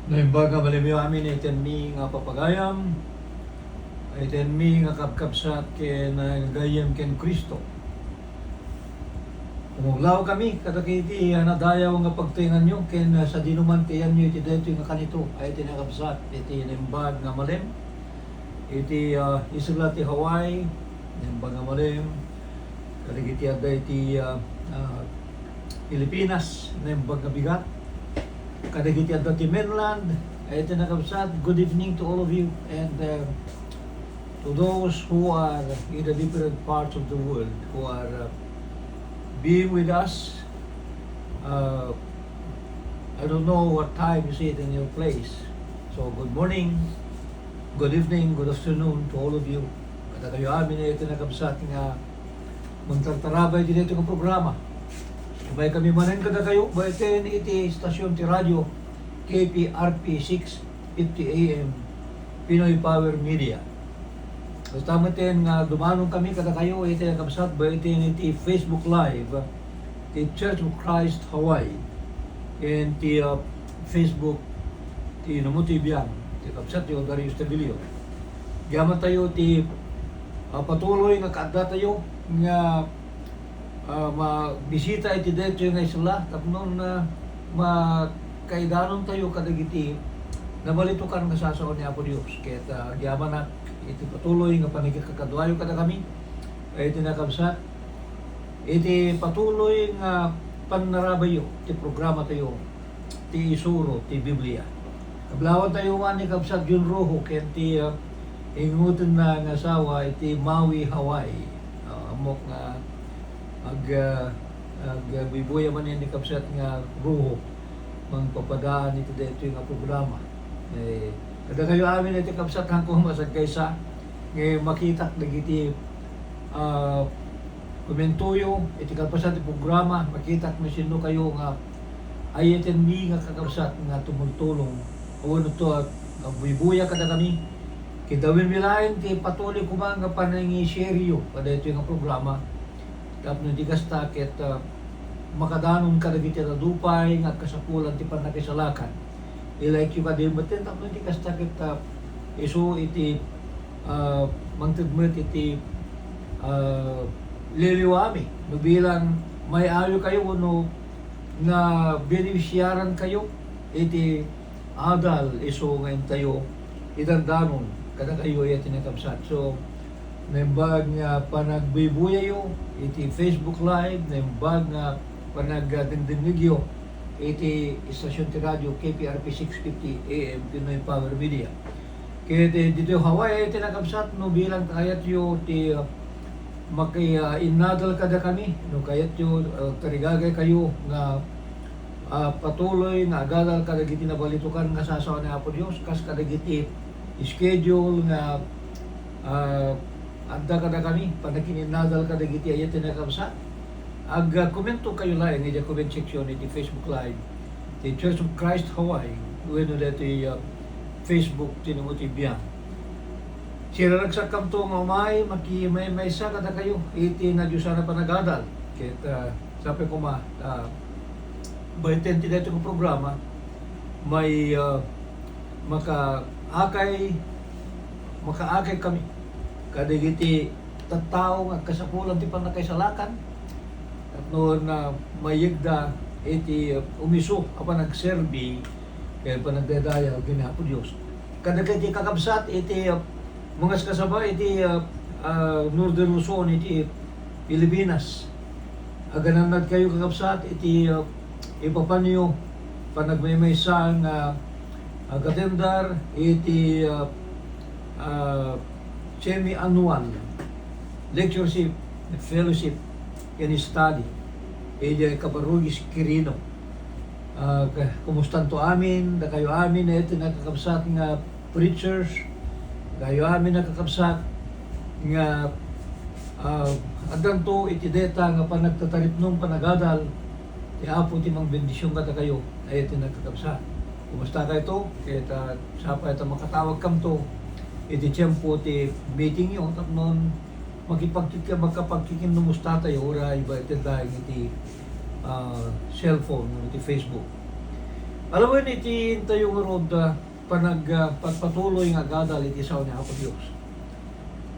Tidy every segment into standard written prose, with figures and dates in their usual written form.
Naimbaga malimiyo amin iten mi nga papagayam, iten mi nga kapkapsat ken gayem ken Kristo. Umuglaw kami kadakiti nadayaw nga pagtingan nyo ken sa dinuman tiyan nyo iti dito nga kanito ay tinakapsat iti naimbag nga malim iti isla ti Hawaii naimbag nga malim kadakiti adda iti Pilipinas naimbag nga bigat kadagiti adda ti mainland ay tinakapsat. Good evening to all of you and to those who are in the different parts of the world who are being with us. I don't know what time you see it in your place. So good morning, good evening, good afternoon to all of you. Kada kayo amin ay tinakapsat nga magtartarabay din ito ng programa. May kami manan kada kayo, baiten iti stasyon ti radio KPRP 650 AM Pinoy Power Media. So tamaten nga dumanong kami kada kayo iti nakapsat baiten iti Facebook Live ti Church of Christ Hawaii and ti Facebook ti Namuti Biang ti kapsat ti Darius Tabilio. Gaman tayo ti patuloy nga kaadda tayo nga bisita iti dito nga isla tapnon na makaidanon tayo kadagiti nabalitukan nga sasaon ni Apo Dios ket gyaman na iti patuloy nga panagkakadwayo kada kami ay tinakabsat iti patuloy nga panarabayo ti programa tayo ti isuro ti Biblia. Kablawan tayo man ni kabsat Jun Rojo ket ti inguton na nga asawa iti Maui, Hawaii. Amok nga bibuya man ni kapsat nga Rojo magpapadaan ito dito nga programa. Kada kayo amin iti kapsat hangkong masag kaysa makita dagiti komentuyo iti kapsat ti programa makita mo sino kayo nga ay iten mi nga kakapsat nga tumultulong o to at bibuya kada kami kidawin milain ti patuloy kumang nga panangi-share kada ito nga programa. Tapno di kasta ket makadanon kadagiti na dupay nga kasapulan ti panakisalakan. I-like yu kadin batin tapno di kasta ket isu iti mangtudmet iti liliwami. No bilang may ayo kayo no nga beneficiaran kayo iti adal isu ngayon tayo idandanon kada kayo iti nakapsat. So naimbag nga panagbibuyayo iti Facebook Live, naimbag nga panagdindinigyo iti istasyon ti radio KPRP 650 AM Pinoy Power Media. Kaya dito Hawaii iti nakapsat no bilang kayat yo ti inadal kada kami no kayat yo karigagay kayo nga patuloy nga agadal kadagiti nabalitukan nga sasawa ni Apo Dios kas kadagiti schedule nga adda kada kami panakininadal kadagiti ayat tinakabsa ag komento kayo lain iti comment section iti Facebook Live ti Church of Christ Hawaii wenno dati Facebook Namuti Biang. Sira nagsakam to nga may isa kada kayo iti na Diyosana panagadal ket sabi ko baiten ti dito ko programa may makaakay kami kadagiti tattao nga kasapulan ti panakaisalakan at noon mayigda iti umiso apan nagserbi kaya panagdadaya ginapo Dios kadagiti kakabsat iti mga kasaba iti Northern Luzon iti Pilipinas agananad kayo kakabsat iti ipapanyo panagmaymaysa nga katendar iti semi-annual lectureship, fellowship, and study. Edi Kabarugis Quirino. Kumustan to amin, da kayo amin na ito nakakabsat nga preachers, kayo amin nakakabsat nga adan to iti deta nga panagtatarip nung panagadal, ti apo ti mang bendisyon kada kayo, ay ito nakakabsat. Kumusta kayo to? Kaya sapa ito makatawag kam to, iti tiyempo ti meeting yun tapnon magkapagkikin numusta tayo ora iba iti dahil iti cellphone iti Facebook Alam mo yun, iti tayo nga rod pagpatuloy nga gadal iti sao niya ako Diyos.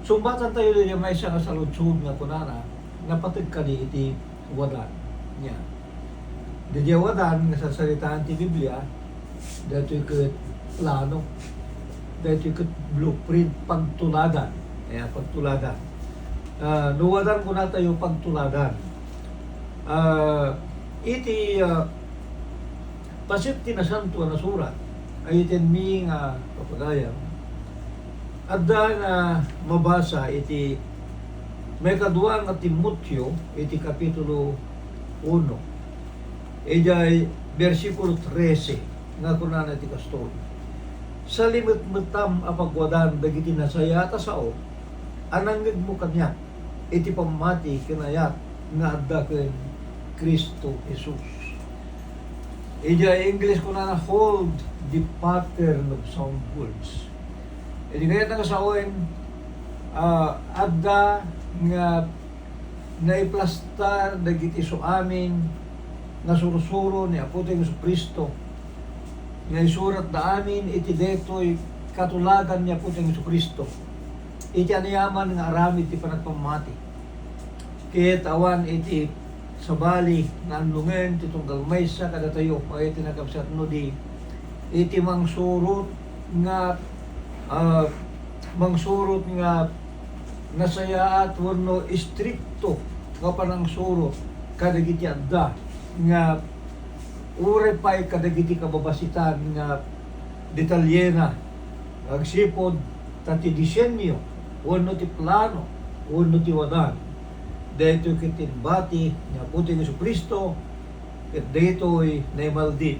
Sumbatan tayo din yung may siya nga saludsud nga kunana, napatid ka di iti wadan niya. Di wadan nga sa salitaan ti Biblia, dito yung plano, dito yung blueprint, pagtuladan. Pagtuladan. Nuwadan ko na tayo pagtuladan. Iti pasit tinasanto na surat ay itin mi nga kapagayam adda nga mabasa iti may kadua nga Timoteo iti kapitulo 1 ijay versikulo 13 nga kunana iti kastol sa limit-mitam apagwadan dagiti nasayata sao anangig mo kanya iti pamati kinayat nga adda ken Kristo Jesus. Ija English ko na hold the pattern of sound words. Edi kaya nga sa oen adda nga naiplastar dagiti so amin nga sursuro ni Apo tayo sa Kristo nga isurat da amin iti detoy katulagan ni Apo tayo sa Kristo iti aniyaman nga aramid ti panagpamati kaya awan iti sa bali nga anlungen ti tunggal maysa kada tayo ay tinagabsat no di iti mangsurot nga nasayaat wano istrikto nga panangsurot kadagiti adda nga urepay kadagiti kababasitan nga detalyena agsipod tati disenyo wano ti plano wano ti wadan dito kitinbati nga puti ni Kristo ket ditoy naimaldi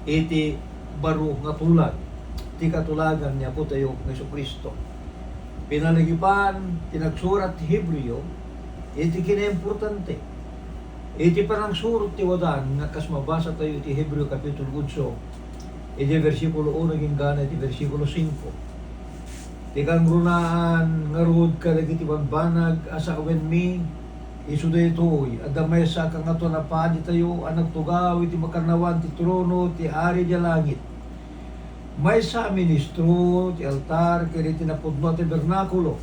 iti baro nga tulad ti katulagan niya po tayo ng Kristo. Pinalagipan tinagsurat ti Hebreo iti kinaimportante iti panangsurot ti wadan nga kas mabasa tayo iti Hebreo kapitulo 8 iti versikulo 1 gingana iti versikulo 5 ti kangrunaan nga rod kadagiti banbanag asa awen mi isu daytoy adamay sa kangato na padi tayo ang nagtugaw iti makarnawan ti trono ti ari di langit may sa ministro ti altar kaya tinapudno ti bernakulo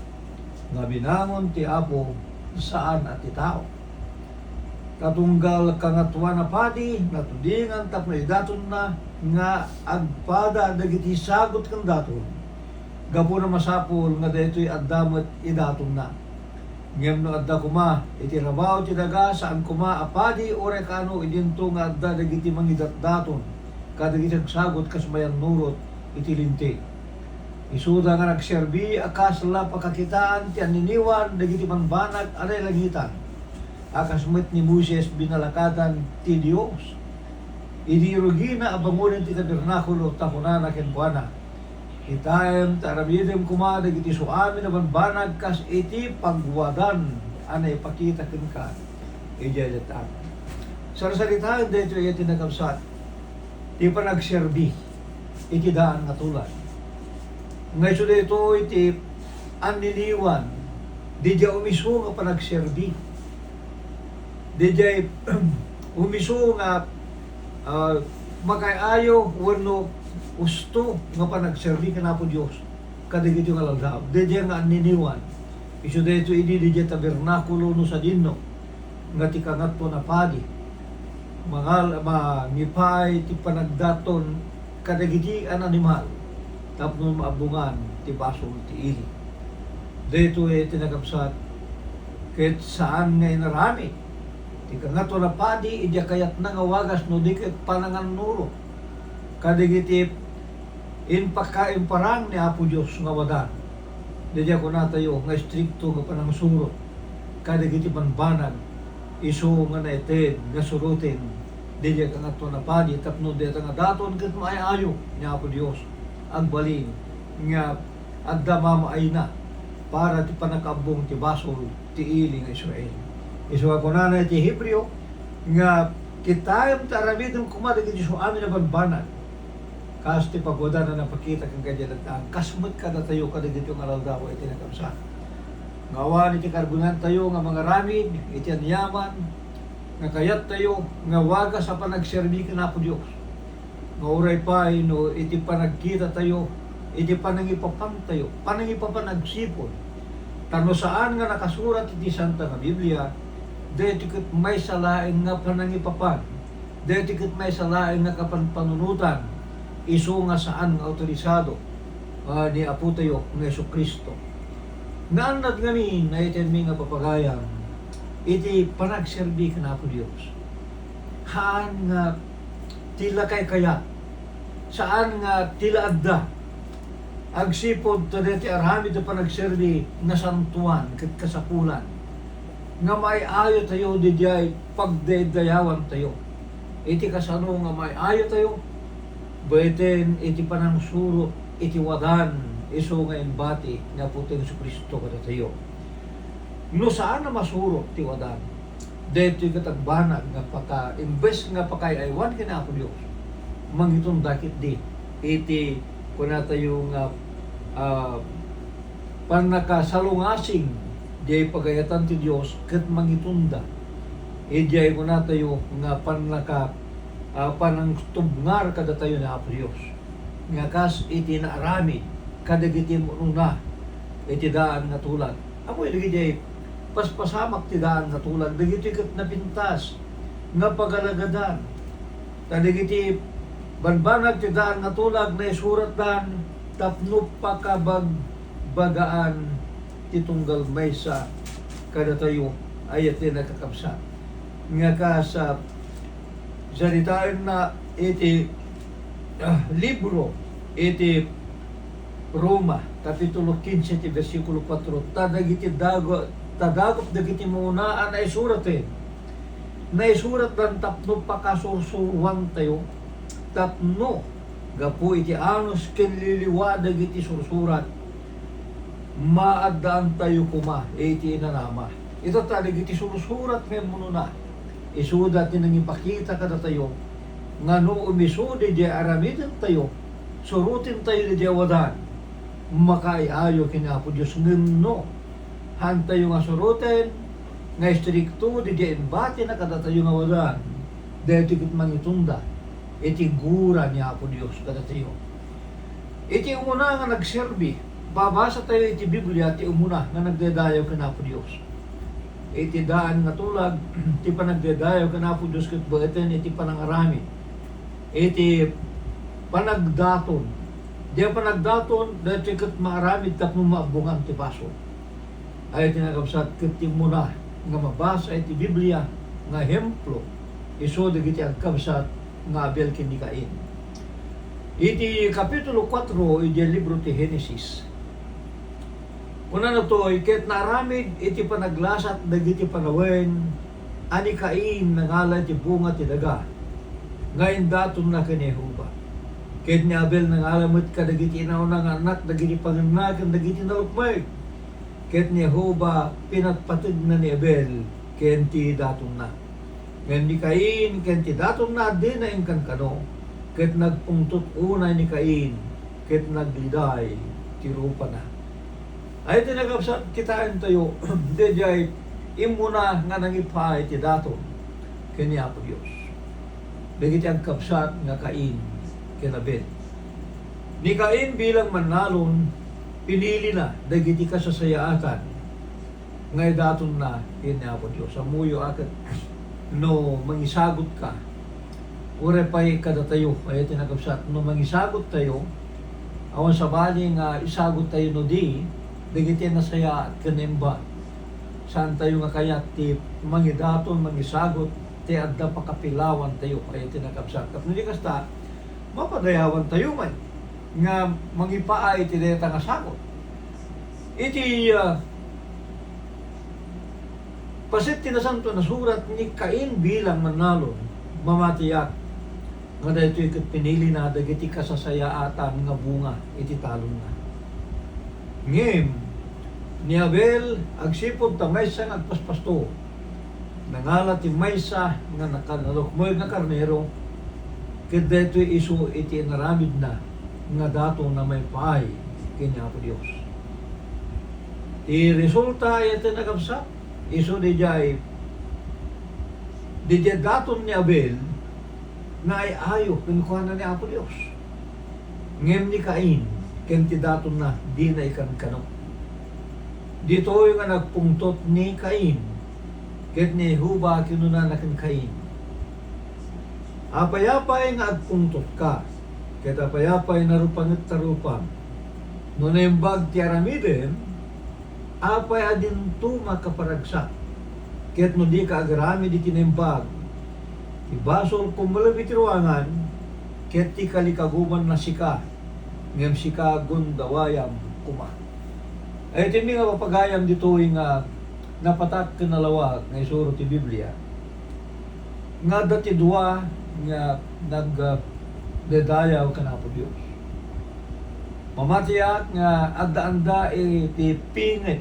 nga binangon ti Apo saan at ti tao katunggal kangatuan na padi natudingan tapno idaton na nga agpada dagiti sagot kang daton gapo na masapol nga daytoy addamet idaton na ngem no adda kuma iti rabaw ti daga saan kuma apadi orekano idinto nga adda dagiti mangidatdaton kadagiti sagot kasmayan nurot iti linti isuda nga nagserbi akas la pakakitaan ti aniniwan dagiti manbanag aray langitan akas met ni Moises binalakatan ti Dios idi rugina abangunan ti tabernakulo tahunana ken kuana itayem taramidem kuma dagiti suamin na banbanag kas iti pagwadan anay pakita ken ka ijayatan sarsalitaan dito iti nakabsat ti panagserbi iti daan nga tulad ngay so dito iti aniniwan di dya umiso nga panagserbi di dya umiso nga makayayo wano gusto nga panagserbi ka na po Diyos kadagiti nga laldaw di dya nga aniniwan iso dito idi di dya tabernakulo no sa dinno nga ti kangatto na padi mangipay ti panagdaton kadagiti an animal tapno maabungan ti basol ti ili dito tinagapsat ket saan nga inarami ti kangatto na padi idya kayat na nga wagas no di ket panangan nuro kadagiti inpakaimparang ni Apo Diyos nga wadan didya ko na tayo nga strikto nga panangsurot kadagiti panbanag iso nga naeted nga surutin didya ka nga to na padi tapno dito nga daton ket maayo ni Apo Diyos ang baling nga adda mamaay na para ti panakabong ti basol ti ili nga Israel iso ako na ti Hebreo nga kitayam taramidem kumadagiti so amin na banbanag kas ti pagoda na napakita kang kadyalantaan kasmut kada tayo kadagiti yung alaldaw iti nakamsa ngawan iti karbunan tayo nga mga ramid iti anyaman nga kayat tayo nga waga sa panagserbi ka na po Diyos nga oray pa no iti panagkita tayo, iti panangipapan tayo, panangipapan nagsipon. Tano saan nga nakasurat iti Santa nga Biblia, deti ket may salaeng nga panangipapan, deti ket may salaeng nga kapanpanunutan, isu nga saan nga autorisado ni Apo tayo ng Jesucristo. Naanad ngamin na iti nga papagayang, iti panagserbi ka na po Diyos. Haan nga tila kay kaya, saan nga tila adda, agsipod tadeti arhamid na panagserbi na santuan ket kasapulan nga may ayo tayo didiay pagdedayawan tayo iti kasano nga may ayo tayo beten iti panangsuro iti wadan iso nga embati nga puting Jesucristo kada tayo no saan na masuro ti wadan deti katagbanag nga paka imbes nga pakayaywan kina ako Dios mangitong dakit di iti kuna tayo nga panakasalungasing diay pagayatan ti Dios ket mangitunda diay kuna tayo nga panangtubngar kada tayo na Apo Dios nga kas iti naaramid kadagiti una iti daan nga tulad ako diay paspasamak ti daan nga tulad dagiti ket napintas nga pagalagadan kadagiti banbanag ti daan nga tulad na isurat dan tapno pakabagbagaan titunggal maysa kada tayo ayat na nakakabsa nga ka sa saritaan na iti libro iti Roma kapitulo 15 iti versikulo 4 tadagiti tadagop dagiti munaan na isurat na isurat dan tapno pakasursuruan tayo tapno gapu iti anos kinliliwadag iti sursurat maadaan tayo kuma iti inanama ito talig iti sursurat may mununa isudat nang ipakita kada tayo nga no umisudi di aramidan tayo surutin tayo di wadan makaiayo kinapo Diyos ngano han tayo nga surutin nga istrikto di embati na kada tayo nga wadan dahil tikit mangitunda iti gura niya po Diyos kada tayo. Iti umuna nga nagserbi, babasa tayo iti Biblia, iti umuna nga nagdadayaw ka na po Diyos. Iti daan nga tulag, iti panagdadayaw ka na po Diyos ket baeten iti panangaramid. Iti panagdaton. Di panagdaton, dahil ket maaramid tapno maabungan ti paso. Ay tinagabsat ket ti umuna nga mabasa iti Biblia nga hemplo, iso dagiti agkabsat nga Abel ken ni Cain. Iti kapitulo 4 iti libro ti Genesis. Una na to ket naramid iti panaglasat dagiti panawen ani Cain nangala iti bunga ti daga. Ngayon daton na ken Jehovah. Ket ni Abel nangala met kadagiti inauna nga anak dagiti panganag dagiti nalukmay. Ket ni Jehovah pinatpatid na ni Abel ken ti daton na. Ngayon ni Cain, ken ti daton na din na ingkan kano, ket nagpungtot una ni Cain, ket nagliday, ti rupa na. Ay tinagapsat kitaan tayo, dejay imuna nga nangipay ti daton, ken ni Apo Dios. Dagiti ang kapsat nga Cain, ken Abel. Ni Cain bilang manalon, pinili na, dagiti kasasayaatan, ngay daton na, ken ni Apo Dios. Amuyo akat, no mangisagot ka ure pay kada tayo ay tinagapsat no mangisagot tayo awan sa bali nga isagot tayo no di dagiti nasaya at kanemba saan tayo nga kayat ti mangidaton mangisagot ti adda pakapilawan tayo ay tinagapsat tapno di kasta mapadayawan tayo man nga mangipaay ti deta nga sagot iti pasit tinasanto na surat ni Cain bilang manalon, mamatiyak, nga dahil ito'y pinili na dagiti kasasayaatan nga bunga, iti talon na. Ngem, ni Abel, agsipod ta maysa nga agpaspasto, nangala ti maysa nga nakanalukmoy nga karnero, ket deto'y isu iti naramid na, nga dato na may paay, kanya po Diyos. Ti resulta ay tinagapsat, iso di jay daton ni Abel na ay ayo kinukuha ni Apo Dios. Ngem ni Cain, ken ti daton na di na ikan kano. Dito yung nga nagpungtot ni Cain, ket ni Huba kinuna na ken Cain. Apayapay nga agpungtot ka, ket apayapay narupang at tarupang. No naimbag ti aramiden, apay adin tu makaparagsak. Ket no di ka agarami di tinimbag, ibasol kumalabit ti ruangan, ket ti kalikaguman na sika, ngem sika gundawayam kuma. Ay tindi nga papagayam dito yung napatak kinalawag nga isuro ti Biblia. Nga dati dua nga nagdedayaw ka na po Diyos. Mamatiyak nga adda-anda iti pingit.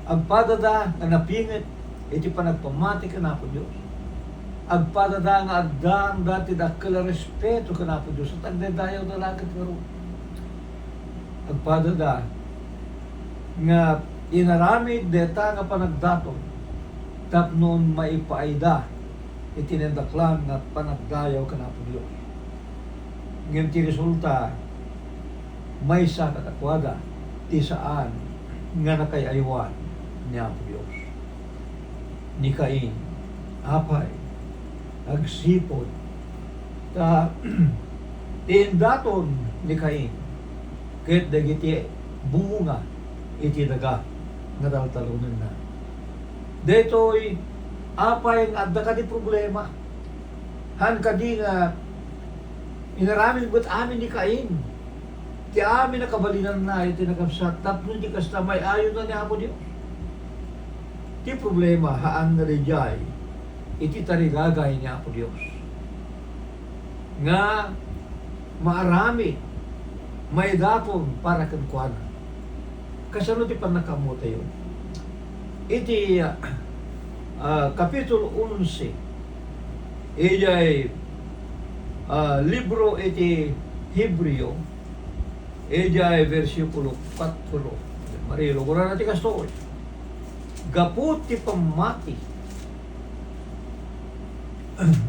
Agpadada nga napingit iti panagpamati ka na po Diyos. Agpadada nga adda dati dakkel respeto ka na po Diyos. At agdedayaw na lakit nga ro. Agpadada nga inaramid deta nga panagdaton tapnon maipaayda itinendaklan nga panagdayaw ka na po Diyos. Ngayon ti resulta may sa katakwada ti saan nga nakayaywan niya po Diyos. Ni Cain apay agsipod ta tindaton ni Cain ket dagiti bunga iti daga nga taltalunan na. Detoy apay nga adda ka di problema. Han kadi nga inaramin gut amin ni Cain. Ti amin na kabalinan na iti nagabsat tapno di kasta may ayon na ni Apo Dios. Ti problema haan nga rejay iti tarigagay ni Apo Dios. Nga maarami may daton para kankwana. Kasano ti panakamuta yun? Iti Kapitulo 11 ijay libro iti Hebreo ijay versikulo 4 marilo kura natin kastoy gaputi pamati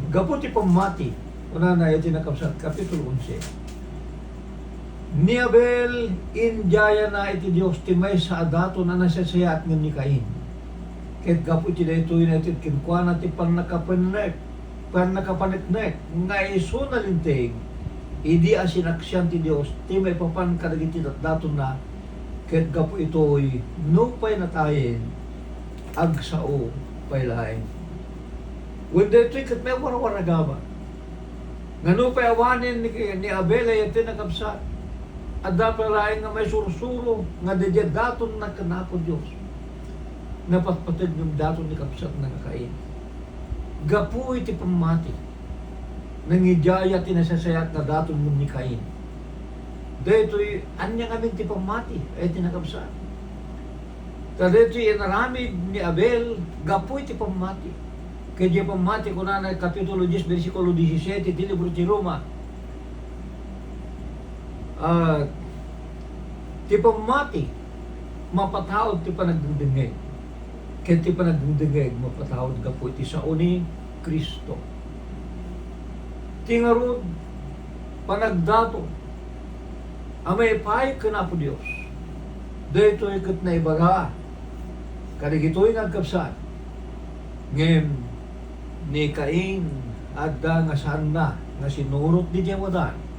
gaputi pamati una na iti nakapsat Kapitulo 11 ni Abel injaya na iti Dios ti may sa adato na nasasayat ng ni Cain. Ket gapu iti daytoy na iti kinkwana ti panakapaneknek nga iso na lintig idi asinaksyan ti Dios ti may papan kadagiti dato na ket gapu itoy no pay natayen agsao pay laeng. When daytoy ket may warawaragaba nga no pay awanin ni Abel ay iti nakapsat adda palaing nga may sursuro nga dedya daton na kanako Dios napatpatid ng daton ni kapsat na Cain. Gapu iti pamati nangidaya tinasasayat na daton mo ni Cain. Daytoy anya ngamin ti pamati ay tinakapsat. Daytoy inaramid ni Abel gapu iti pamati. Kaya pamati ko na Kapitulo 10 versikulo 17 ti libro ti Roma. Ti pamati mapatawad ti panagdingdingeg ket ti panagdingdingeg mapatawad gapu iti sao ni Kristo. Ti ngarud panagdato amay pay kana po Dios daytoy ket naibaga kadigitoy nagkapsat ngem ni Cain adda nga saan na nga sinurot di Diyawadan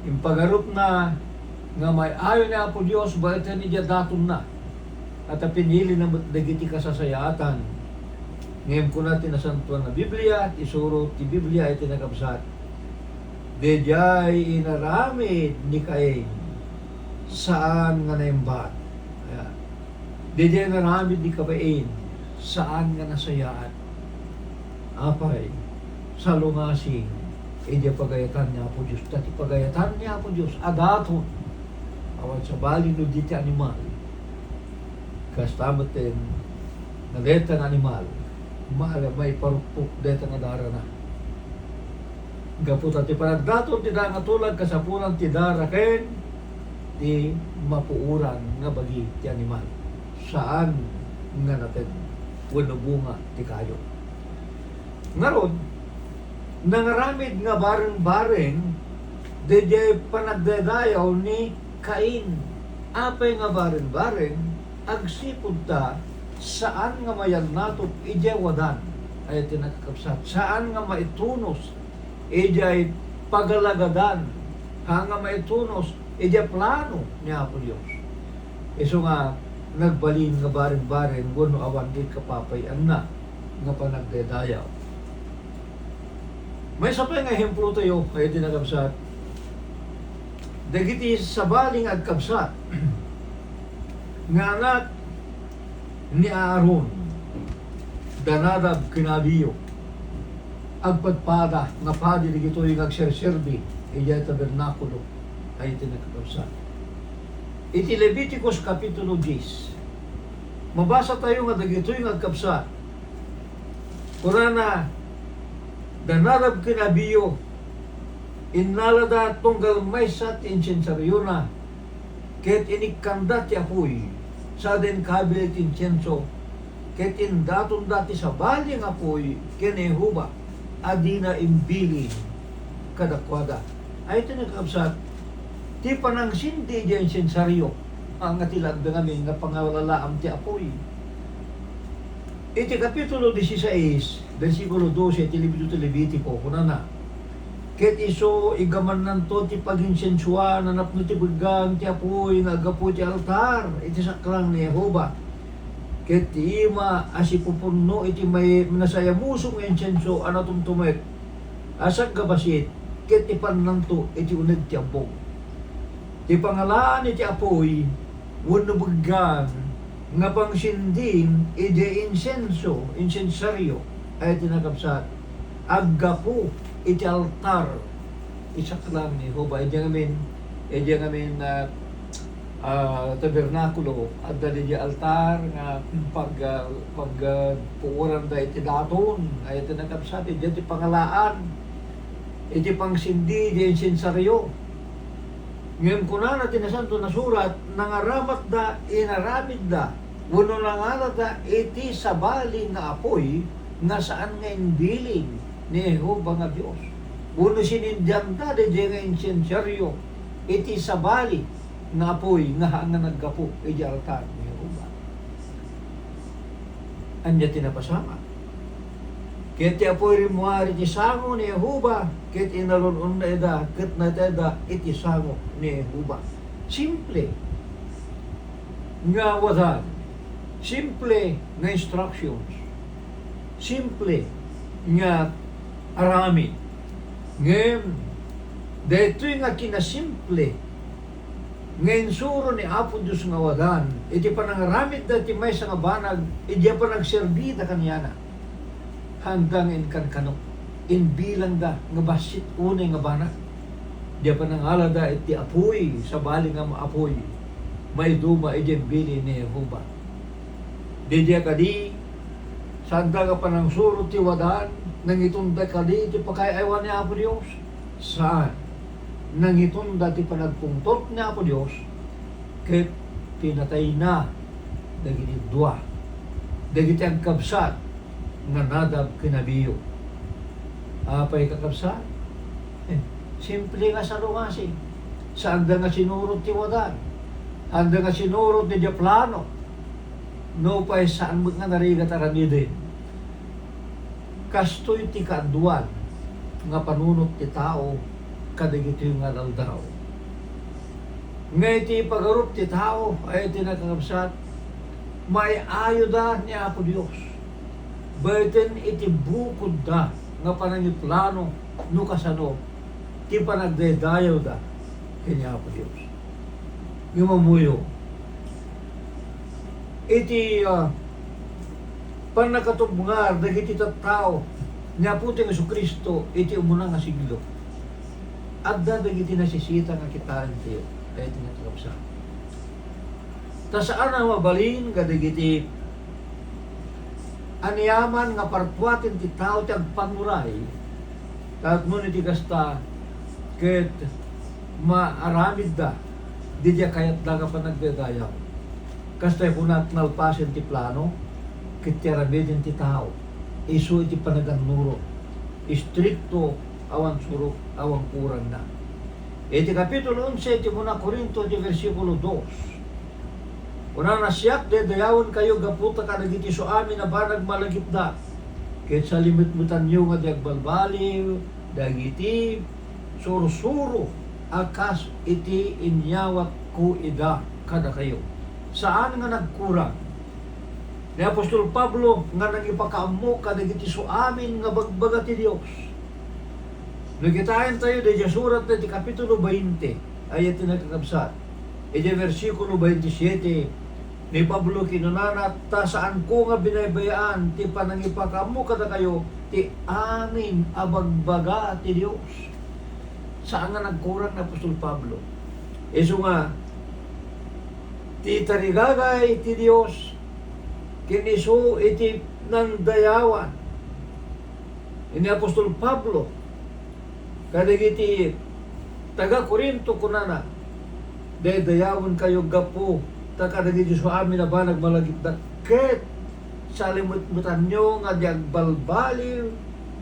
impagarup na nga may ayon na po Diyos bakit niya daton na at pinili na dagiti kasasayatan ngayon ko natin nasantuan na Biblia at isuro ti Biblia ay tinagabsat dejay inaramid ni Cain saan nga naimbat dejay inaramid ni Cain saan nga nasayaan apay sa lungasing ija pagayatan niya po Diyos. Dati pagayatan niya po Diyos. Adaton. Awan sa bali no diti animal. Kastamatin na deta ng animal. Maala may parupok deta nga dara na. Gapot at ipanagdaton ti nga tulad kasapunan ti dara ken ti mapuuran nga bagi ti animal. Saan nga natin wano bunga ti kayo. Ngaron, nangaramid nga bareng-bareng DJ panagdadayaw ni Cain. Apay nga bareng-bareng agsipod ta saan nga mayan nato ijay wadan ay tinakakapsat. Saan nga maitunos ijay pagalagadan hanga maitunos ijay plano ni Apo Dios. Iso nga nagbalin nga bareng-bareng wano awan di kapapayan na nga panagdadayaw. May sapay nga hemplo tayo ay tinakapsat. Dagiti sabaling agkapsat nga anak ni Aaron danadab kinabiyo agpadpada nga padi digito yung agserserbi iyay tabernakulo ay tinakapsat. Iti Leviticus Kapitulo 10 mabasa tayo nga dagito yung agkapsat kurana danarab kinabiyo inalada tunggal maysat insensaryona ket inikanda ti apoy sa den kabilet insenso ket indaton dati sa baling apoy kenehuba adina imbilin kadakwada ay tinagkapsat ti panang sindi di insensaryo ang atilag ngamin nga pangawalaam ti apoy. Iti Kapitulo 16 versikulo 12 ti libro ti Levitico kunana ket iso igaman nanto ti paginsensua nanapno ti begang ti apoy nga agapo ti altar iti saklang ni Jehova ket ti ima asipupunno iti may nasayamuso nga insenso anatumtumet asag gabasit ket ipan nanto iti uneg ti ampog ti pangalaan iti apoy wenno begang nga pangsindin iti insenso insensaryo ay tinakapsat aggapo iti altar isaklang ni Jehova iti ngamin tabernakulo at dali di altar nga pagpuuran da iti daton ay tinakapsat iti pangalaan iti pangsindi iti insensaryo. Ngayon kuna na tinasanto na surat nangaramat da inaramid da wano nangalat da iti sabali nga apoy nga saan nga imbiling ni Jehova nga Dios. Uno sinindyan da de nga insensaryo iti sabali nga apoy nga naggapo iti altar ni Jehova. Anya tinapasama. Ket ti apoy rimuari ti sango ni Jehova ket inalon na eda ket nateda iti sango ni Jehova. Simple nga wadan. Simple nga instructions. Simple nga arami. Ngayon, dito nga kinasimple nga insuro ni Apo Diyos nga wadan iti panangaramid dati may sa nga banag iti pa nagserbi da kanyana hanggang in kankano in bilang da nga basit unay nga banag di pa nangalada iti apoy sa bali nga maapoy may duma iti bili ni Jehova di kadi sanda ka pa nang suro ti wadan nang itunda kadi iti pakayaywan ni Apo Diyos saan nang itunda ti panagpungtot ni Apo Diyos ket pinatay na dagiti dua dagiti agkabsat nga nadab kinabiyo apay kakabsat simple nga salungasi saan da nga sinurot ti wadan anda nga sinurot ti plano no pay saan mo nga narigat aramidin kastoy ti kaduan nga panunot ti tao kadagito yung nga daldaw. Ngay ti pagarup ti tao ay tinakakabsat may ayo da ni Apo Dios. Baiten iti bukod da nga panangiplano no kasano ti panagdedayaw da kanya Apo Dios. Yung mamuyo iti panakatubngar dagiti tattao niya puting Jesucristo iti umunang nga siglo. Adda dagiti nasisita nga kitaan tayo ay tinatapsa. Ta saan na mabalin kadagiti aniyaman nga parpuatin ti tao ti agpanuray kat ngunit ti kasta ket maaramid da di dia kayat da nga panagdedayaw kasta kunat nalpasen ti plano ket ti aramidin ti tao isu iti panaganuro istrikto awan surok awan kurang na. Iti kapitulo 11 ti muna Korinto ti versikulo 2. Una na siyak dayawan kayo gaputa kadagiti so amin na banag malagip da. Ket sa limit-mutan nyo nga diagbalbaliw dagiti sursuro akas iti inyawat ko ida kada kayo. Saan nga nagkurang? Ni Apostol Pablo nga nagipakaammo kadagiti so amin nga bagbaga ti Dios. Nagitahin tayo di surat na ti kapitulo 20 ayat tinagkakabsat. Iti versikulo 27 ni Pablo kinunana ta saan ko nga binabayaan ti panangipakaammo kada kayo ti amin abagbaga ti Dios. Saan nga nagkurang na Apostol Pablo? Iso nga ti tarigagay ti Dios kiniso iti nandayawan. Ini Apostol Pablo kadagiti taga Korinto kunana dayawan kayo gapo ta kadagiti so amin na ba nagmalagip ket sa limut-mutan nyo nga diagbalbaliw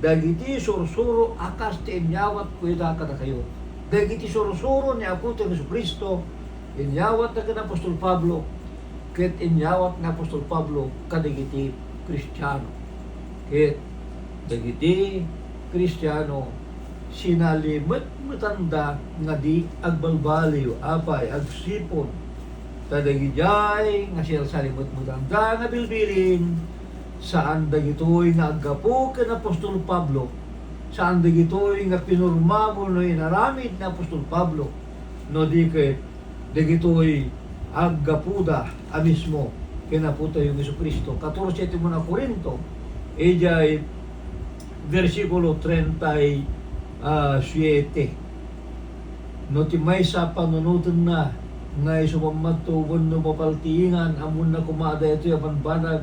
dagiti sursuro akas ti inyawat ko ida kada kayo. Dagiti sursuro ni Apo Jesucristo inyawat na kan Apostol Pablo ket inyawat na Apostol Pablo kadagiti Kristiyano. Ket dagiti Kristiyano sinalimot matanda nga di agbalbaliw apay agsipon kadagijay nga siya salimot matanda nga bilbilin saan dagitoy nga aggapo ken Apostol Pablo, saan dagitoy nga pinurma mo no inaramid na Apostol Pablo no di ket dagitoy aggapuda a mismo kinaputa yung Jesucristo. 14 iti muna Korinto ejay versikulo 37 no ti maysa panunutan na nga isumamatuwan no mapaltiingan amon na kumada ito yaman banag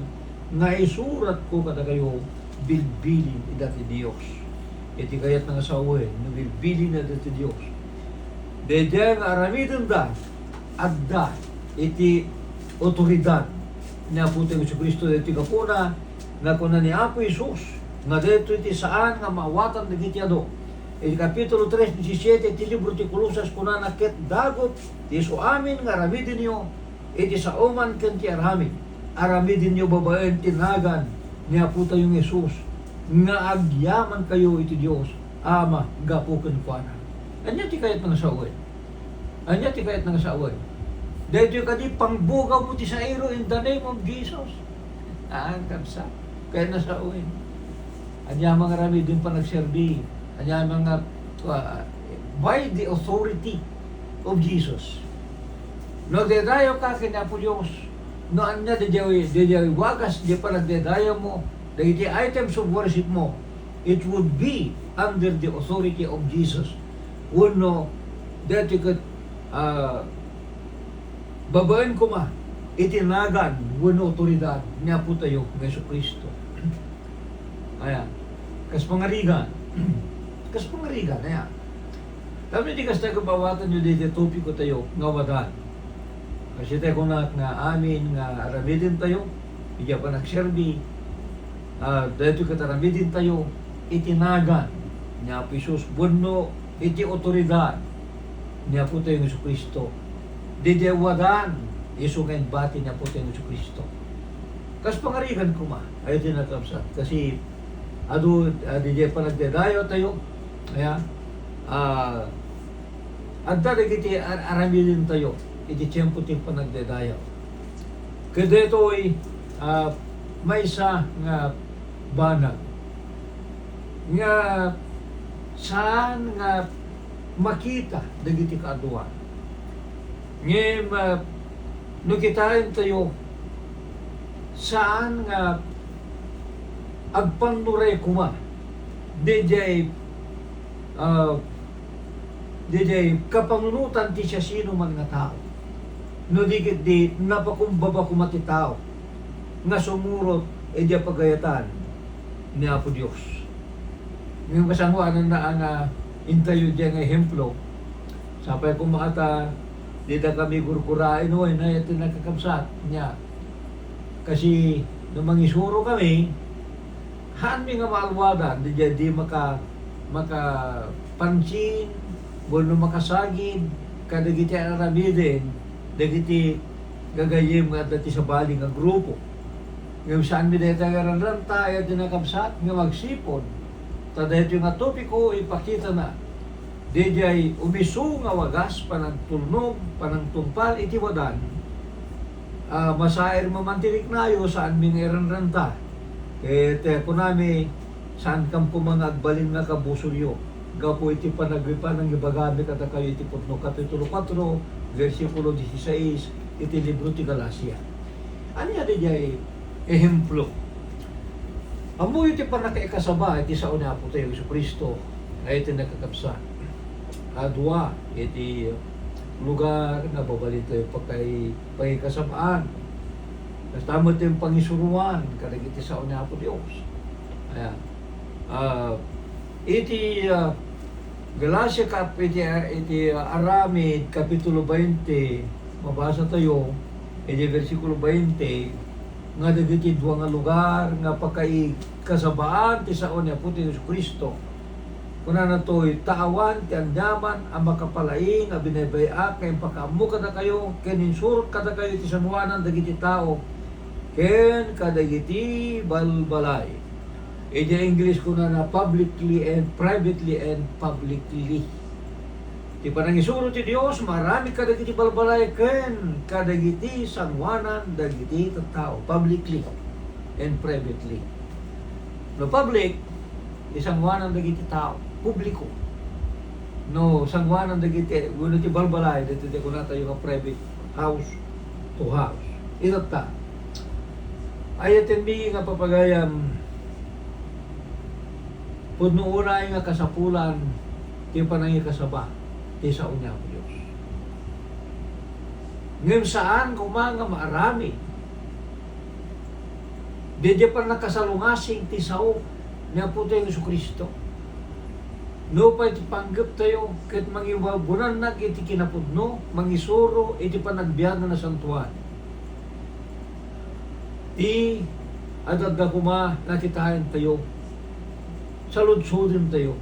nga isurat ko kada kayo bilbilin ida ti Dios. Iti kayat nga sawen no bilbilin ida ti Dios. Dedya nga aramidon da adda iti otoridad ni Apo Jesucristo iti kapuna nga kuna ni Apo Isus nga dito iti saan nga maawatan dagiti ado. Iti kapitulo 3, 17 iti libro ti Kolosas kunana ket dagot ti so amin nga aramidin nyo iti sa oman ken ti aramin. Aramidin nyo babaen tinagan ni Apo tayong Isus nga agyaman kayo iti Dios ama gapo ken kuana. Anya ti kayat nga sawen. Anya ti kayat nga sawen. Dahil kadi pangbugaw mo ti sa iro in the name of Jesus. Ang kapsa. Kaya na sawen. Anya mga aramidin pa nagserbi. Anya mga by the authority of Jesus. No dedayo ka kina po Diyos. No anya dedayo wagas di pa nagdedayo mo. The items of worship mo, it would be under the authority of Jesus. Uno, dati kat babaen ko ma itinagan uno otoridad niya po tayo ng Jesucristo. Ayan. Kas pangarigan. Kas pangarigan. Ayan. Kami di kas tayo kabawatan nyo dito topiko tayo ngawadan. Kasi tayo kung nga amin nga aramidin tayo, iya pa nagserbi, dito kataramidin tayo, itinagan niya po Isus, buno, iti otoridad niya po tayo ng Jesucristo. Didewadan, iso ngayon bati niya po tayo ng Jesucristo. Kas pangarigan ko ma, ayaw din nakamsat. Kasi, DJ pa nagdedayo tayo, kaya, at dahil iti aramidin tayo, iti tiyempo ti pa nagdedayo. Kaya dito ay, may isa nga banag nga saan nga makita dagiti kaaduan ngem no kitain tayo saan nga agpannuray kuma DJ kapangunutan ti siya sino man nga tao no di napakumbaba kumati tao nga sumurot e diya pagayatan ni Apo Diyos. Ngayon kasanguan na ang intayo diya nga ehemplo. Sapay kung makata, di na kami kurkurain o na ito nakakabsat niya. Kasi nung mangisuro kami, haan mi nga maalwadan, di maka pansin, wano makasagid, kadagiti aramiden, dagiti gagayim nga dati sa bali nga grupo. Ngayon saan mi dahil tagaran tayo dinakabsat nga magsipon. Tadahit yung nga topiko ipakita na dijay umisu nga wagas panang tulnog, panang tumpal iti wadan. Masair mamantirik nayo saan mi nga ta. Kunami saan kampo mga agbalin nga kabusulyo. Gapo iti panagripa ng ibagami kata kayo iti putno kapitulo 4, versikulo 16, iti libro ti Galacia. Ano yan dijay ehemplo? Amo iti panakaikasaba iti sa una po tayo Isu Kristo ay iti nakakapsa. Adwa iti lugar na babalit tayo pagkasabaan. Kasama ito yung pangisuruan kadagiti sa una po Diyos. Ayan. Iti Galacia iti Aramid kapitulo 20 mabasa tayo iti versikulo 20 nga dagiti dua nga lugar nga pagkai kasabaan ti saon ni Apo Isu Kristo. Kuna na to'y taawan ti andaman ang makapalaing nga binaybayak kay pagkaamu kada kayo ken insurot kada kayo ti sanwanan dagiti tao ken kadagiti balbalay. Iti English kuna na publicly and privately and publicly. Ti panangisuro ti Dios marami kadagiti balbalay ken kadagiti sanwanan dagiti tattao publicly and privately. No public isangwanan dagiti tao publiko. No sangwanan dagiti kuno ti balbalay dito ti kunata yung private house to house. Ito ta. Ayaten mi nga papagayam pudno unay nga kasapulan ti panangi kasaba ti sa unya ko Diyos. Ngayon saan kumanga maarami Dede pa nakasalungasing ti sao ni Apo tayo Isu Kristo. No pa iti panggap tayo ket mangiwabunan na iti kinapudno, mangisuro iti panagbiyagan na santuan. Ti adagda kuma nakitahan tayo. Saludsudin tayo.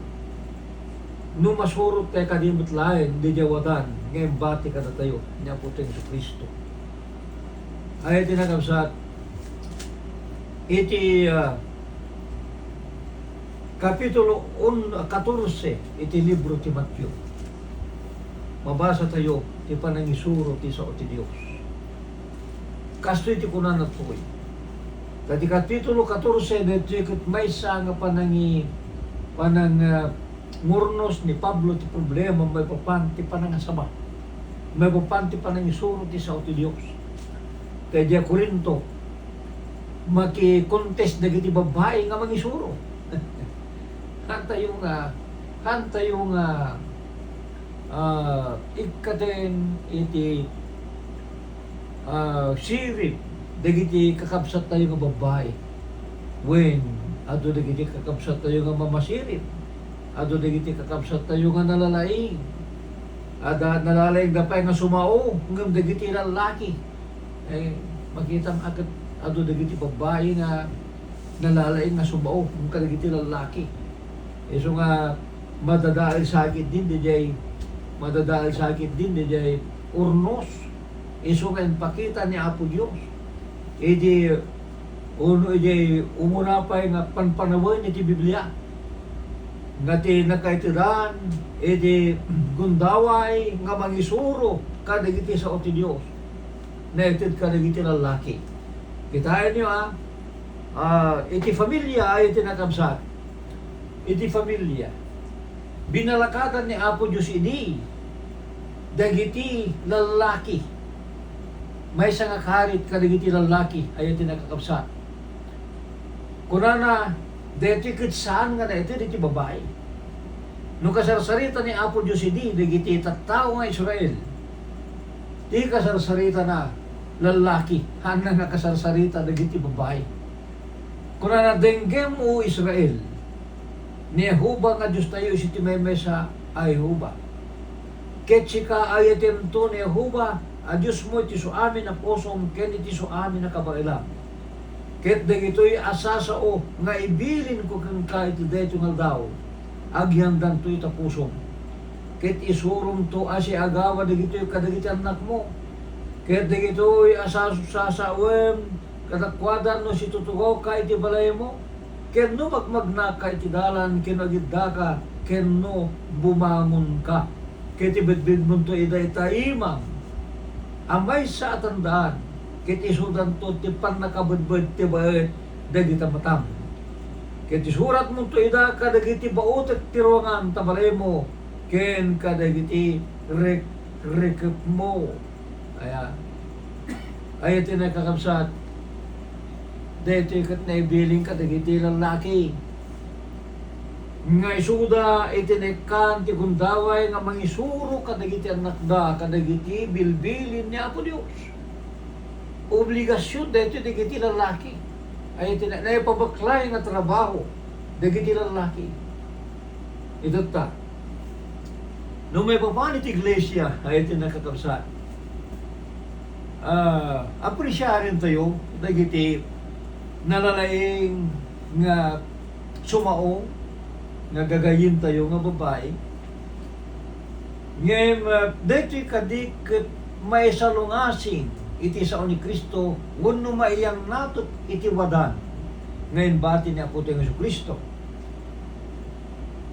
No masurot tayo kadimot lain, di jawadan, ngayon bati ka na tayo ni Apo tayo Isu Kristo. Ay tinagabsat iti kapitulo 14 iti libro ti Matthew. Mabasa tayo ti panangisuro ti sao ti Dios. Kasto iti kunan at tukoy. Kati kapitulo 14 dito may sa nga murnos ni Pablo ti problema may papanti panangasaba. May papanti panangisuro ti sao ti Dios. Kaya diya Korinto maki-contest dagiti babae nga mangisuro. Kanta yung ikaten iti sirip dagiti kakabsat tayo nga babae. When ado dagiti kakabsat tayo nga mamasirip. Ado dagiti kakabsat tayo nga nalalaing. Ada nalalaing dapay nga sumao ngam dagiti lalaki. Makita agad ado dagiti babae nga nalalaing nga sumao ng kadagiti lalaki. So nga madadahil sakit din dijay urnos. So nga pakita ni Apo Dios. Edi umunapay nga panpanawin iti Biblia. Nga ti nakaitiran edi gundaway nga mangisuro kadagiti sao ti Dios. Naitid kadagiti lalaki. Kitain niyo iti familia ay tinakabsat. Iti familia. Binalakatan ni Apo Diyos ini dagiti lalaki. May nga karit kadagiti lalaki ay tinakabsat. Kunana deti saan nga na iti babae. No kasarsarita ni Apo Diyos ini dagiti tattao nga Israel. Di kasarsarita na lalaki, hana nga kasarsarita dagiti babae. Kuna na denggem o Israel, ni Jehovah nga Diyos tayo iti memesa ay Jehovah. Ketsika ayatem to ni Jehovah, a Diyos mo iti so amin na posom, ken iti so amin na kabailam. Ket dagitoy asasao nga ibilin ko kang kahit dayto nga daw agyandan to'y tapusong. Ket isurum to asi agawa dagitoy kadagiti anak mo. Ket dagitoy asasawem kadakwadan no si tutugaw kahit ibalay mo. Ket no magmagna kahit idalan kinagidda ka ket no bumangon ka. Ket ibedbed mo to iday taimang amay sa atandaan. Ket isudan to ti panakabedbed ti baet dagita matam. Ket isurat mo to ida kadagiti bautek ti ruangan tabalay mo ken kadagiti rekep mo. Ay tinakakabsat dito ikat na ibiling kadagiti lalaki nga isuda itinekan ti gundaway nga mangisuro kadagiti anak da kadagiti bilbilin ni Apo Dios. Obligasyon dito dagiti lalaki ay napabaklay nga trabaho dagiti lalaki. Ito ta. Nung may papanit iglesia ay tinakakabsat. Appresyarin tayo dagiti nalalaing nga sumao nga gagayin tayo nga babae. Ngem dito kadik may salungasing iti sao ni Kristo wenno maiyang natot iti wadan ngayon bati ni Apo tayong Kristo.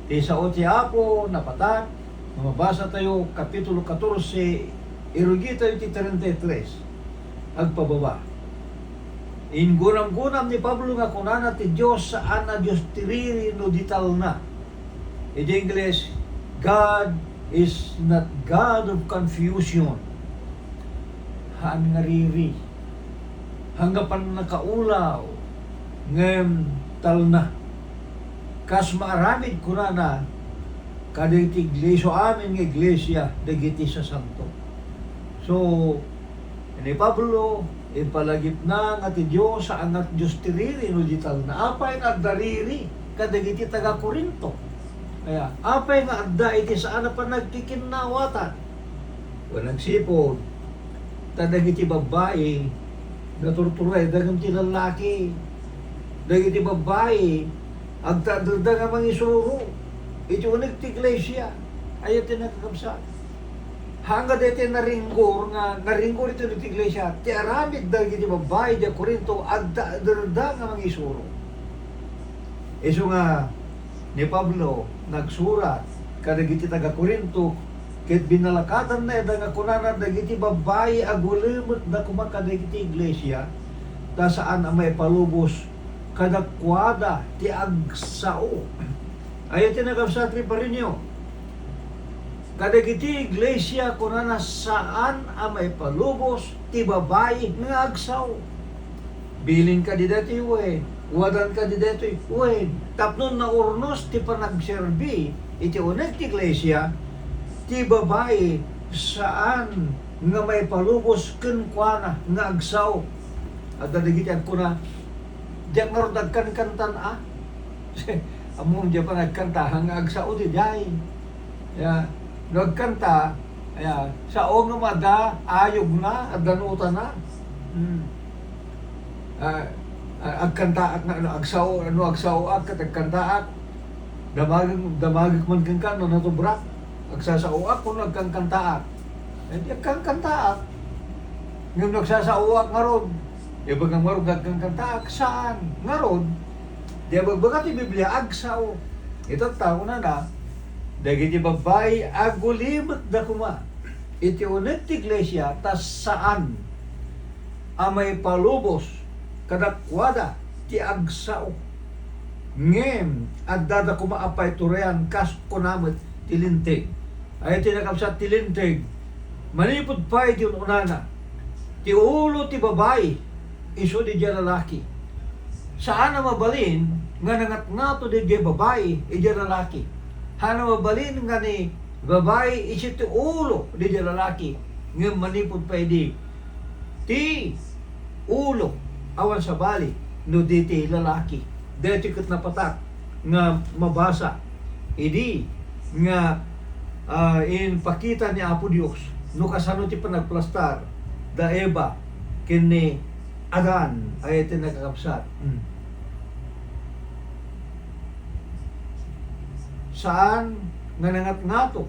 Ti sao ti Apo napatat mabasa tayo kapitulo 14 irugi tayo iti 33 agpababa. Ingunam-gunam ni Pablo nga kunana ti Diyos saan na Diyos tiriri no dital na. In English, God is not God of confusion. Haan nga riri. Hanggapan nakaulaw. Ngem tal na. Kas maaramid kunana kadagiti iglesia amin nga iglesia dagiti sa santo. So, ni Pablo ipalagip na nga ti Diyos sa anak Diyos tiriri no dital na. Apay nga dariri kadagiti taga Korinto. Kaya apay nga adda iti saan na pa nagkikinawatan. Walang sipon. Dagiti babae naturturay daganti lalaki. Dagiti babae agtadarda nga mangisuro. Iti unig ti iglesia ayat tinakakabsat. Hangga dito naringgor ito ng iglesia, ti aramid dagiti babae di Korinto agtadarda nga mangisuro. Iso nga ni Pablo nagsurat kadagiti taga Korinto ket binalakatan na nga kunana dagiti babae agulimot na kumakadagiti iglesia ta saan ang may palubos kadakwada ti agsao. Ayat tinagabsat ri pa rin nyo. Kadagiti iglesia kunana saan ang may palubos ti babae nga agsaw. Biling ka di dati uwen, wadan ka di dati uwen. Tapnon na urnos ti panagserbi iti unek ti iglesia ti babae saan nga may palubos kenkwana nga agsaw. At dadagiti agkuna diyan nga ro dagkan-kantan among diyan pa nagkanta hang agsaw di day. Nagkanta, sa o nga mada, ayog na, at danuta na. Agkantaak na, agsaw, agkantaak, damagig man kang ka, natubrak, agsasauak kung nagkantaak. Hindi agkantaak. Ngayon nagsasauak nga ron, ibagang marong agkantaak, saan? Nga ron, di bagbagat yung Biblia, agsaw. Ito tao na dagiti babae agulimot da kuma iti unet ti iglesia tas saan amay palubos kadakwada ti agsao ngem adda da kuma apay turayan kas kunamit tilinteg ay tinakabsat tilinteg manipod pa iti unana ti ulo ti babae iso di dya lalaki saan na mabalin nga nangat-ngato di dya babae iti lalaki. Hano mabalin nga ni babae isit ti ulo di lalaki ngem manipod pa idi ti ulo awan sa bali no di ti lalaki. Dito ket napatak nga mabasa idi nga in pakita ni Apo Dios no kasano ti panagplastar da Eva ken ni Adan ay iti nakakapsat. Saan nga nangat-ngato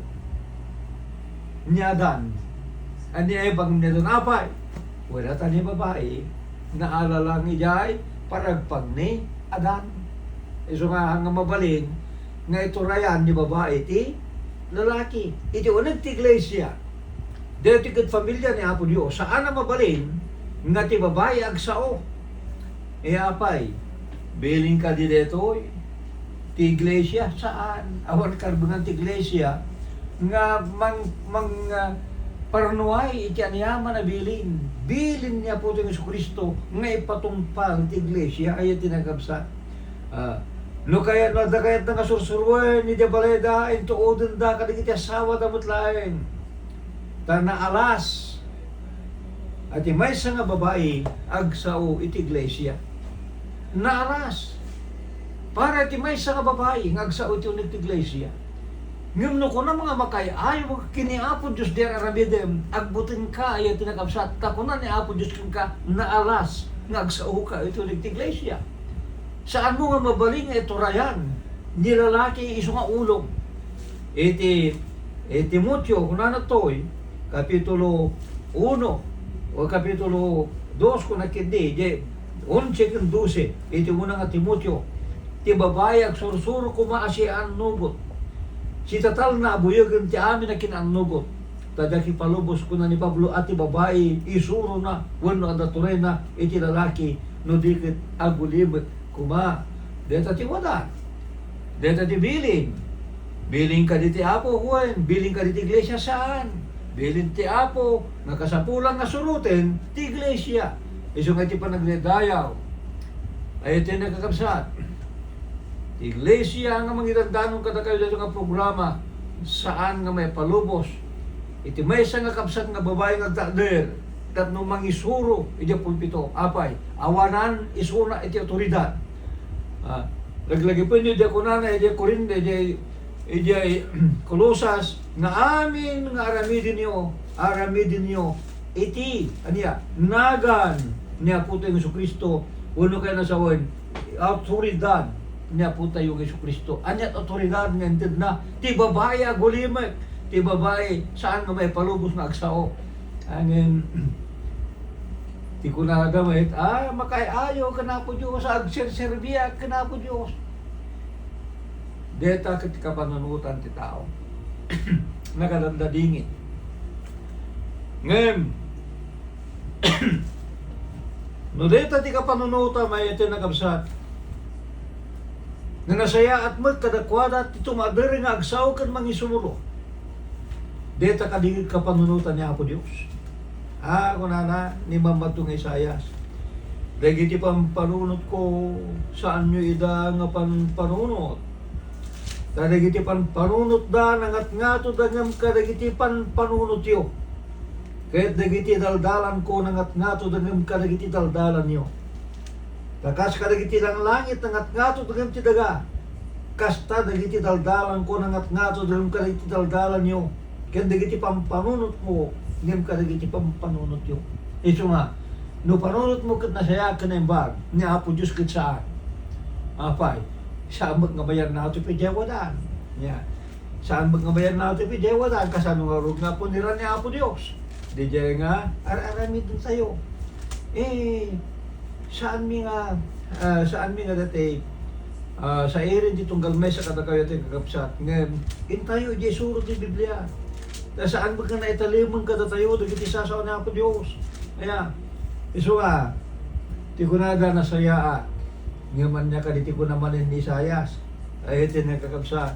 ni Adan? Ani ay bang nito napay? Wala tani babae na alalang ijay paragpag ni Adan. Iso nga hanggang mabalin nga ito rayan ni babae ti lalaki. Iti unag ti iglesia. Dito kat familia ni Apo Dios. Saan na mabalin nga ti babae agsao? E apay, biling ka di dito ti iglesia. Saan? Awan karbungan ti iglesia nga parnuay iti anyaman na bilin. Bilin niya po ito ng Kristo nga ipatumpang ti iglesia ay tinagabsa. No kaya no da kayat nga sursurwen ni Debaleda into odin da kadigiti asawa damot laeng. Ta naalas at may nga babae agsao iti iglesia. Naalas para iti may nga babae agsao iti unit iglesia. Ngem no kuno mga makay ayo kini Apo Dios der aramidem agbutin ka ay tinakabsat ka kuno ni Apo Dios ka naalas nga agsao ka iti unit iglesia. Saan mo nga mabaling ito rayan? Ni lalaki iso nga ulog. Iti Timoteo, kung na to'y, Kapitulo 1 o Kapitulo 2 kung nakindi, 11 kung 12, iti muna nga Timoteo, ti babae ag sursuro kumaasi ang nugot. Si tatal na abuyagan ti amin na kinang-nugot. Tadaki palubos ko na ni Pablo at ti babae isuro na, wano adatore na, iti lalaki, no dikit agulibet. Kuma, deta ti wada, deta ti biling. Biling ka di ti Apo, Juan. Biling ka di ti iglesia saan? Biling ti Apo, nakasapulang nga surutin, ti iglesia. Iso nga ti panagnedayaw. Ay iti nakakabsat. Ti iglesia nga mangitandanong kada kayo dito nga programa, saan nga may palubos. Iti may isa nga kapsat nga babae nga takder, kat nung mangisuro, iti pulpito, apay, awanan, isuna, iti otoridad. Naglagi po niyo diya kunana, diya Korinte, diya Kolosas, na amin nga aramidin niyo, iti, aniya, nagan niya po tayo Yesu Kristo, uno kayo nasawan, autoridad niya po tayo Yesu Kristo. Aniya autoridad niya, hindi na, ti babae agulimek, ti babae, saan nga may palubos na agsao. Angin, ti ko na gamit, makayayo ka na po Diyos, agserserbiya ka na po Diyos. Deta kit kapanunutan ti tao. Nakadandadingin. Ngem, no deta ti kapanunutan may iti nagabsat. Nga nasaya at magkadakwada ti tumadiri nga agsaw kan mangisumulo. Deta kadigit kapanunutan niya po Diyos. Kunana, ni Mamatong Isayas. Dagiti pampanunot ko, saan nyo ida nga panunot? Dagiti panunot da, nangat nga to, dagam ka, dagiti panunot yo. Kahit dagiti daldalan ko, nangat nga to, dagam ka, dagiti daldalan yo. Takas ka dagiti lang langit, nangat nga to, dagam ti daga. Kasta dagiti daldalan ko, nangat nga to, dagam ka, dagiti daldalan yo. Kahit dagiti pampanunot mo, ngem ka dagiti pampanunot yo. Iso nga, no panunot mo kat nasaya ka na yung bag, ni Apo Diyos kat saan? Apay, saan mag nga bayan na ito pijewadan? Yeah. Saan mag nga bayan na ito pijewadan? Kasano nga rog nga po nila ni Apo Diyos? Di dyan nga, araramid dun tayo. Saan mi nga dati, sa irin ditong galmay sa kadakayo ito kakapsat. Ngem, tayo, di surot ni Biblia. Saan ba ka na italiman ka tayo, dagiti sasaw na Apo Diyos. Kaya, iso nga, ti ko na na saya ngaman niya ka di ko naman ni Isayas. Ay iti nakakabsa.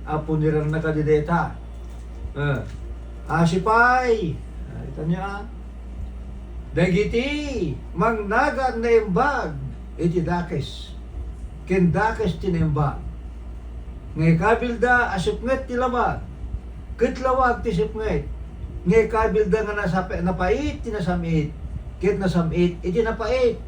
Apo nirang nakadideta. Asipay. Ito niya. Dagiti, mangnagan na imbag. Iti dakes. Kendakes tinembag. Ngay kabilda, asipnget tilabag. Kitlawag ti sipnget. Ngay kabilda nga napait, tinasamit. Kit nasamit, iti napait.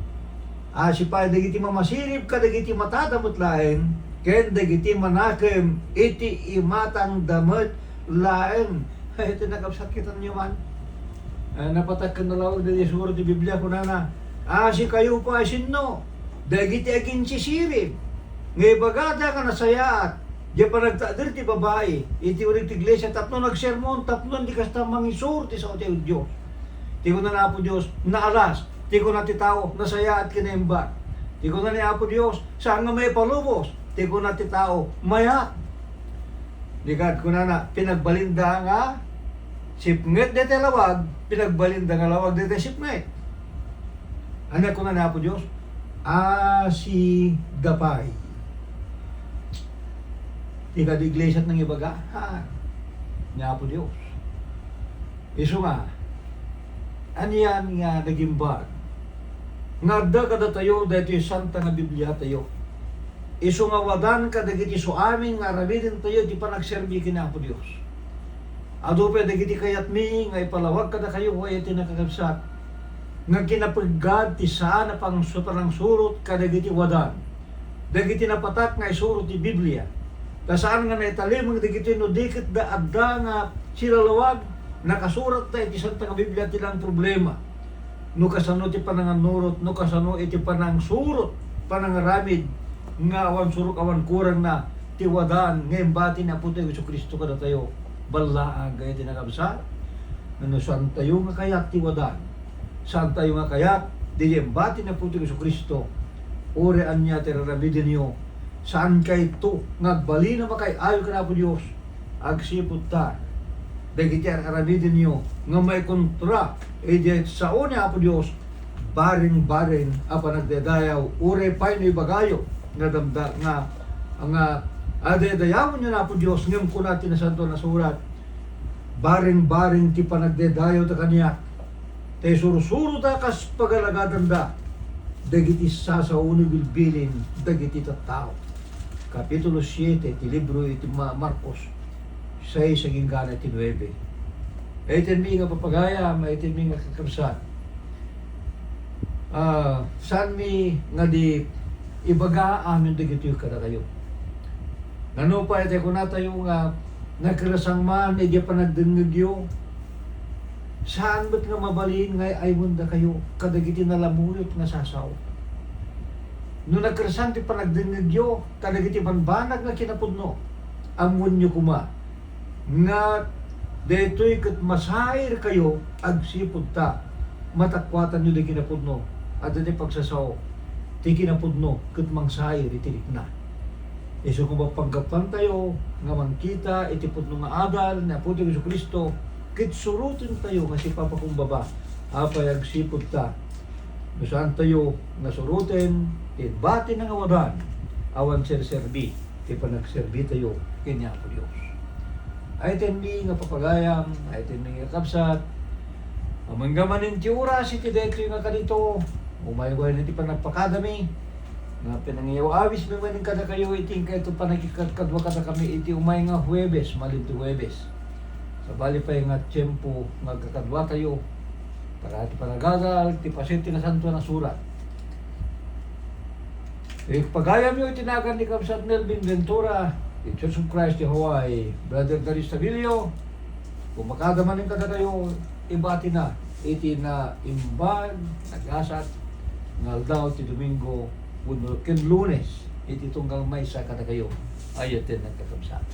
Asipay, dagiti mamasirip ka, dagiti matadamot laeng. Ken dagiti manakem, iti imatang damot laeng. Ito nakapsakitan niyo man. Napatakan na lawag na Yesuro di Biblia ko na. Si kayo pa sinno. Dagiti akin sisirin. Ngay bagada ka nasayaat. Di pa nagtaadir ti babae. Iti ulit ti iglesia. Tapno nagsermon. Tapno di kasta mangisur ti sa o ti Diyos. Ti ko na po Diyos naalas. Ti ko na ti tao nasayaat kinemba. Ti ko na ni Apo Diyos saan nga may palubos. Ti ko na ti tao mayak. Digad ko na pinagbalinda nga sipnget dete lawag, pinagbalinda nga lawag dete sipnget. Ano ko na po Diyos? Si Gapay. Tika di iglesia ng ibaga, nga po Diyos. Iso nga, aniyan nga nagimbag. Nga kada tayo, dito yung santa nga Biblia tayo. Iso nga wadan ka dagiti so amin nga ramidin tayo di pa nagserbi kina po Dios. Adupe dagiti kayat mi nga ipalawag kada kayo ay tinakakabsat. Nga kinapagad ti saan na pang suparang surot kadagiti wadan. Dagiti napatak nga isurot ti Biblia. Ta saan nga naitalim nga dagiti no dikit da adda nga silalawag nakasurat ta iti santa nga Biblia ti lang problema. No kasano ti pananganurot, no kasano iti panang surot, panangaramid nga awan surok awan kurang na tiwadan ngayon bati na po tayo Kristo kada tayo balaan gaya tinakabsa ano saan tayo nga kayak tiwadan saan tayo nga kayak di bati na po tayo Kristo orean niya terarabidin niyo saan kay to nagbali na makay ayo ka na po Diyos agsipot ta dagiti arabidin niyo nga may kontra sa una po Diyos baring-baring apa nagdadayaw ure pa'y no ibagayo nga damda nga ang adedayawon nyo na po Diyos ngayong ko natin na santo na surat baring-baring ti panagdedayo ta kaniya te surusuro ta kas pagalagatan da dagiti sasauni bilbilin dagiti tattao Kapitulo 7 ti libro iti Marcos 6 saging gana ti 9 Aitin mi nga papagaya maitin mi nga kakabsat saan mi nga di ibaga amin dagito yung kada kayo. Nano pa ite ko na tayo nga nagkarasang man, hindi pa nagdengagyo. Saan ba't nga mabalin nga ay munda kayo, kadagiti nalamuyot nga sasaw. No nagkarasang ti pa nagdengagyo, kadagiti banbanag nga kinapudno. Amun nyo kuma, nga deto'y kat masahir kayo, agsipod ta, matakwatan nyo di kinapudno, at dati pagsasaw. Ti kinapudno ket mangsayir iti na. Isu kung mapaggapan tayo nga mangkita iti pudno nga adal na puti Jesu Kristo ket surutin tayo nga si Papa kumbaba apay agsipud ta. Saan tayo nga surutin ti bati nga wadan awan serbi ti panagserbi tayo kanya po Dios. Ay tendi nga papagayam, ay tendi nga kapsat. Amanggaman ti oras iti daytoy nga kadito. Umayagay na iti panagpakadami nga pinangiyaw awis may maning kada kayo iting kayo ito panagkikadwa kada kami iti umay nga Huwebes, malinti Huwebes sa bali pa nga tiyempo nga kakadwa tayo para iti panagagal iti pasyente na santo na surat pagayam yung itinagan ni Kapsat Melvin Ventura the Church of Christ in Hawaii Brother Daris Tavillio kung makadamanin kada kayo ibati na iti na imbag nagasat ngal daw ti Domingo ken Lunes iti tunggal may sa kada kayo ayaten nagkakabsat